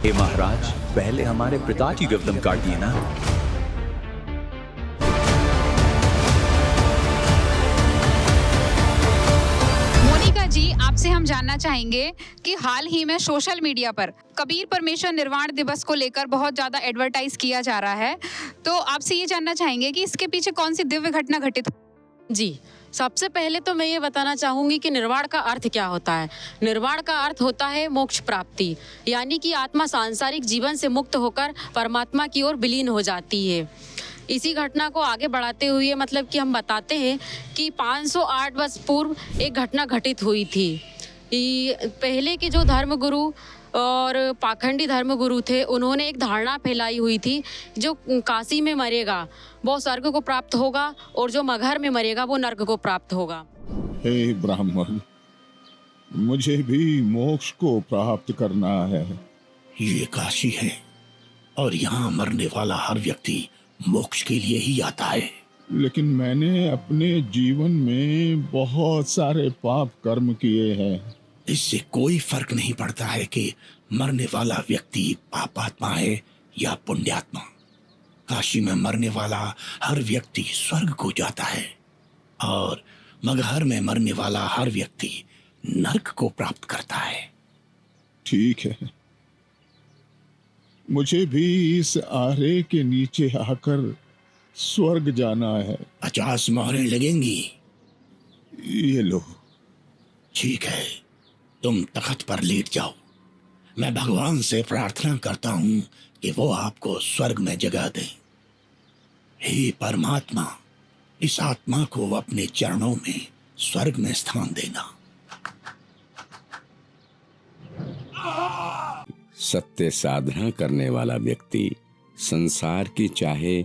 हे महाराज, पहले हमारे पिता की गर्दन काटिए ना। मोनिका जी, आपसे हम जानना चाहेंगे कि हाल ही में सोशल मीडिया पर कबीर परमेश्वर निर्वाण दिवस को लेकर बहुत ज्यादा एडवर्टाइज किया जा रहा है, तो आपसे ये जानना चाहेंगे कि इसके पीछे कौन सी दिव्य घटना घटित। जी, सबसे पहले तो मैं ये बताना चाहूँगी कि निर्वाण का अर्थ क्या होता है। निर्वाण का अर्थ होता है मोक्ष प्राप्ति, यानी कि आत्मा सांसारिक जीवन से मुक्त होकर परमात्मा की ओर विलीन हो जाती है। इसी घटना को आगे बढ़ाते हुए मतलब कि हम बताते हैं कि 508 वर्ष पूर्व एक घटना घटित हुई थी। पहले के जो धर्मगुरु और पाखंडी धर्मगुरु थे, उन्होंने एक धारणा फैलाई हुई थी, जो काशी में मरेगा वो स्वर्ग को प्राप्त होगा और जो मगहर में मरेगा वो नर्क को प्राप्त होगा। हे ब्राह्मण, मुझे भी मोक्ष को प्राप्त करना है। ये काशी है और यहाँ मरने वाला हर व्यक्ति मोक्ष के लिए ही आता है। लेकिन मैंने अपने जीवन में बहुत सारे पाप कर्म किए हैं। इससे कोई फर्क नहीं पड़ता है कि मरने वाला व्यक्ति पापात्मा है या पुण्यात्मा। काशी में मरने वाला हर व्यक्ति स्वर्ग को जाता है और मगहर में मरने वाला हर व्यक्ति नरक को प्राप्त करता है। ठीक है, मुझे भी इस आरे के नीचे आकर स्वर्ग जाना है। 50 मोहरें लगेंगी। ये लो। ठीक है, तुम तख्त पर लेट जाओ। मैं भगवान से प्रार्थना करता हूँ कि वो आपको स्वर्ग में जगह दे। हे परमात्मा, इस आत्मा को अपने चरणों में स्वर्ग में स्थान देना। सत्य साधना करने वाला व्यक्ति संसार के चाहे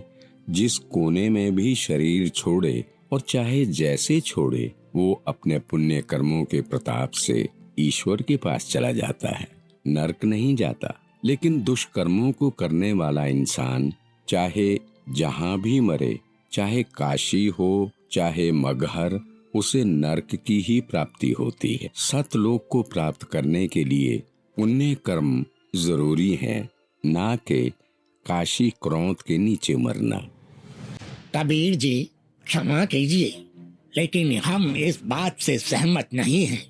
जिस कोने में भी शरीर छोड़े और चाहे जैसे छोड़े, वो अपने पुण्य कर्मों के प्रताप से ईश्वर के पास चला जाता है, नरक नहीं जाता। लेकिन दुष्कर्मों को करने वाला इंसान चाहे जहाँ भी मरे, चाहे काशी हो चाहे मगहर, उसे नरक की ही प्राप्ति होती है। सतलोक को प्राप्त करने के लिए पुण्य कर्म जरूरी है, ना कि काशी क्रोध के नीचे मरना। कबीर जी, क्षमा कीजिए, लेकिन हम इस बात से सहमत नहीं हैं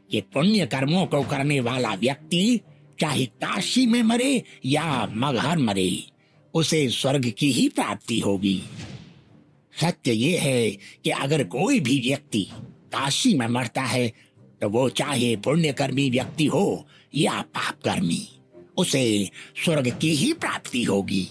कि पुण्य कर्मों को करने वाला व्यक्ति चाहे काशी में मरे या मगहर मरे, उसे स्वर्ग की ही प्राप्ति होगी। सत्य ये है कि अगर कोई भी व्यक्ति काशी में मरता है तो वो चाहे पुण्यकर्मी व्यक्ति हो या पापकर्मी, उसे स्वर्ग की ही प्राप्ति होगी।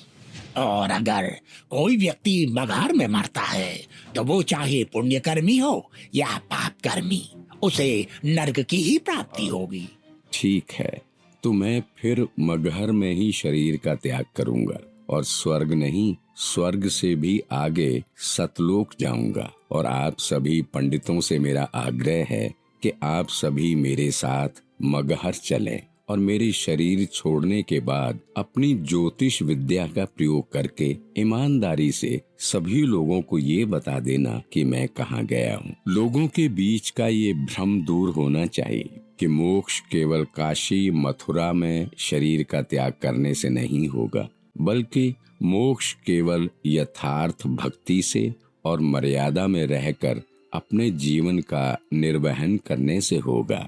और अगर कोई व्यक्ति मगहर में मरता है तो वो चाहे पुण्यकर्मी हो या पापकर्मी, उसे नरक की ही प्राप्ति होगी। ठीक है, तो मैं फिर मगहर में ही शरीर का त्याग करूंगा और स्वर्ग नहीं, स्वर्ग से भी आगे सतलोक जाऊंगा। और आप सभी पंडितों से मेरा आग्रह है कि आप सभी मेरे साथ मगहर चलें और मेरे शरीर छोड़ने के बाद अपनी ज्योतिष विद्या का प्रयोग करके ईमानदारी से सभी लोगों को ये बता देना कि मैं कहाँ गया हूँ। लोगों के बीच का ये भ्रम दूर होना चाहिए कि मोक्ष केवल काशी मथुरा में शरीर का त्याग करने से नहीं होगा, बल्कि मोक्ष केवल यथार्थ भक्ति से और मर्यादा में रहकर अपने जीवन का निर्वहन करने से होगा।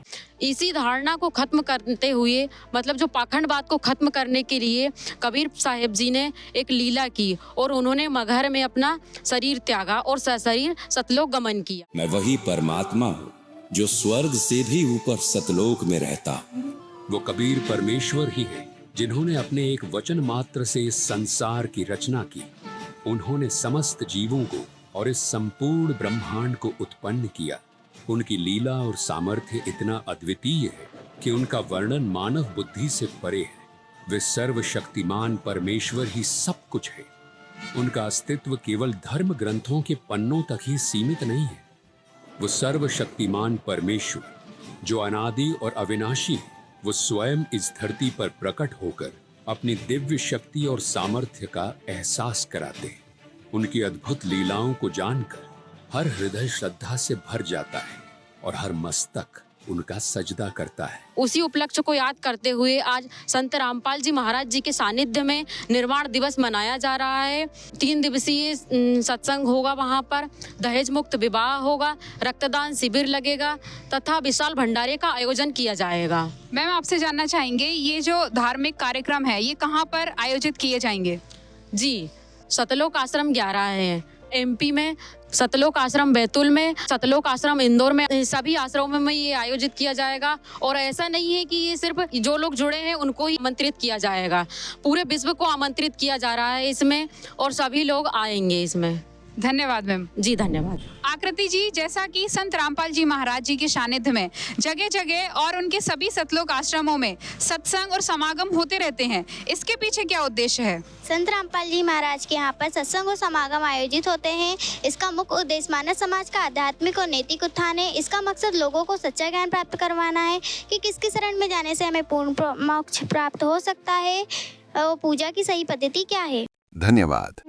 इसी धारणा को खत्म करते हुए, मतलब जो पाखंडवाद को खत्म करने के लिए कबीर साहिब जी ने एक लीला की और उन्होंने मगहर में अपना शरीर त्यागा और सशरीर सतलोक गमन किया। मैं वही परमात्मा हूँ जो स्वर्ग से भी ऊपर सतलोक में रहता हूँ। वो कबीर परमेश्वर ही है जिन्होंने अपने एक वचन मात्र से इस संसार की रचना की। उन्होंने समस्त जीवों को और इस संपूर्ण ब्रह्मांड को उत्पन्न किया। उनकी लीला और सामर्थ्य इतना अद्वितीय है कि उनका वर्णन मानव बुद्धि से परे है। वे सर्वशक्तिमान परमेश्वर ही सब कुछ है। उनका अस्तित्व केवल धर्म ग्रंथों के पन्नों तक ही सीमित नहीं है। वो सर्वशक्तिमान परमेश्वर जो अनादि और अविनाशी है, वो स्वयं इस धरती पर प्रकट होकर अपनी दिव्य शक्ति और सामर्थ्य का एहसास कराते हैं। उनकी अद्भुत लीलाओं को जानकर हर हृदय श्रद्धा से भर जाता है और हर मस्तक उनका सजदा करता है। उसी उपलक्ष्य को याद करते हुए आज संत रामपाल जी महाराज जी के सानिध्य में निर्वाण दिवस मनाया जा रहा है। 3 दिवसीय सत्संग होगा, वहाँ पर दहेज मुक्त विवाह होगा, रक्तदान शिविर लगेगा तथा विशाल भंडारे का आयोजन किया जाएगा। मैम, आपसे जानना चाहेंगे ये जो धार्मिक कार्यक्रम है ये कहाँ पर आयोजित किए जाएंगे? जी, सतलोक आश्रम 11 है MP में, सतलोक आश्रम बैतूल में, सतलोक आश्रम इंदौर में, सभी आश्रमों में ये आयोजित किया जाएगा। और ऐसा नहीं है कि ये सिर्फ जो लोग जुड़े हैं उनको ही आमंत्रित किया जाएगा, पूरे विश्व को आमंत्रित किया जा रहा है इसमें और सभी लोग आएंगे इसमें। धन्यवाद मैम। जी धन्यवाद। आकृति जी, जैसा कि संत रामपाल जी महाराज जी के सानिध्य में जगह जगह और उनके सभी सतलोक आश्रमों में सत्संग और समागम होते रहते हैं, इसके पीछे क्या उद्देश्य है? संत रामपाल जी महाराज के यहाँ पर सत्संग और समागम आयोजित होते हैं। इसका मुख्य उद्देश्य मानव समाज का आध्यात्मिक और नैतिक उत्थान है। इसका मकसद लोगों को सच्चा ज्ञान प्राप्त करवाना है कि किसकी शरण में जाने से हमें पूर्ण मोक्ष प्राप्त हो सकता है और पूजा की सही पद्धति क्या है। धन्यवाद।